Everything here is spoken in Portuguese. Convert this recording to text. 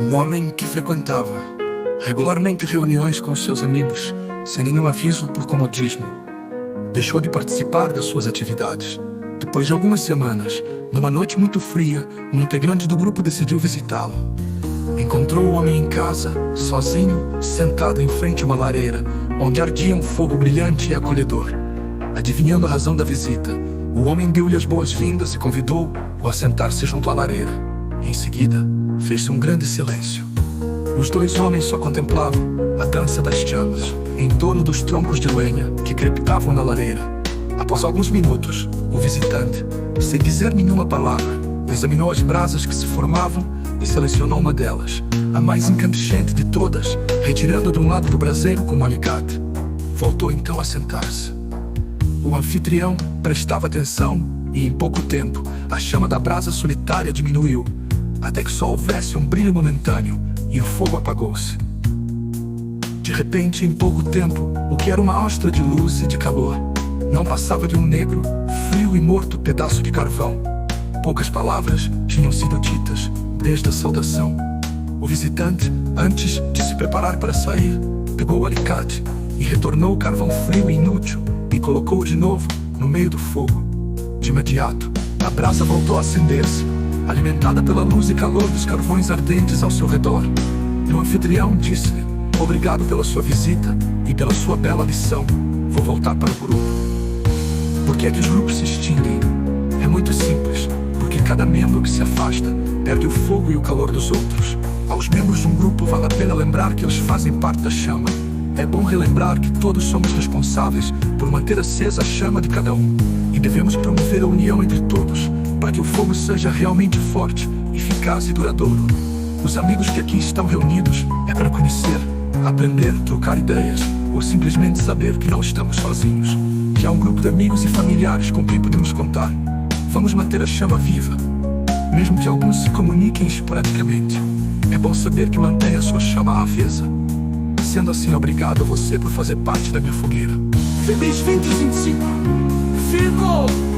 Um homem que frequentava regularmente reuniões com seus amigos, sem nenhum aviso por comodismo, deixou de participar das suas atividades. Depois de algumas semanas, numa noite muito fria, um integrante do grupo decidiu visitá-lo. Encontrou o homem em casa, sozinho, sentado em frente a uma lareira, onde ardia um fogo brilhante e acolhedor. Adivinhando a razão da visita, o homem deu-lhe as boas-vindas e convidou-o a sentar-se junto à lareira. Em seguida, fez-se um grande silêncio. Os dois homens só contemplavam a dança das chamas em torno dos troncos de lenha que crepitavam na lareira. Após alguns minutos, o visitante, sem dizer nenhuma palavra, examinou as brasas que se formavam e selecionou uma delas, a mais incandescente de todas, retirando de um lado do braseiro com um alicate. Voltou então a sentar-se. O anfitrião prestava atenção e, em pouco tempo, a chama da brasa solitária diminuiu, até que só houvesse um brilho momentâneo e o fogo apagou-se. De repente, em pouco tempo, o que era uma ostra de luz e de calor não passava de um negro, frio e morto pedaço de carvão. Poucas palavras tinham sido ditas desde a saudação. O visitante, antes de se preparar para sair, pegou o alicate e retornou o carvão frio e inútil e colocou-o de novo no meio do fogo. De imediato, a brasa voltou a acender-se, alimentada pela luz e calor dos carvões ardentes ao seu redor. E o anfitrião disse-lhe: "Obrigado pela sua visita e pela sua bela lição. Vou voltar para o grupo." Por que é que os grupos se extinguem? É muito simples, porque cada membro que se afasta perde o fogo e o calor dos outros. Aos membros de um grupo vale a pena lembrar que eles fazem parte da chama. É bom relembrar que todos somos responsáveis por manter acesa a chama de cada um, e devemos promover a união entre todos, para que o fogo seja realmente forte, eficaz e duradouro. Os amigos que aqui estão reunidos é para conhecer, aprender, trocar ideias, ou simplesmente saber que não estamos sozinhos, que há um grupo de amigos e familiares com quem podemos contar. Vamos manter a chama viva, mesmo que alguns se comuniquem esporadicamente. É bom saber que mantém a sua chama acesa. Sendo assim, obrigado a você por fazer parte da minha fogueira. Feliz 2025! Fico!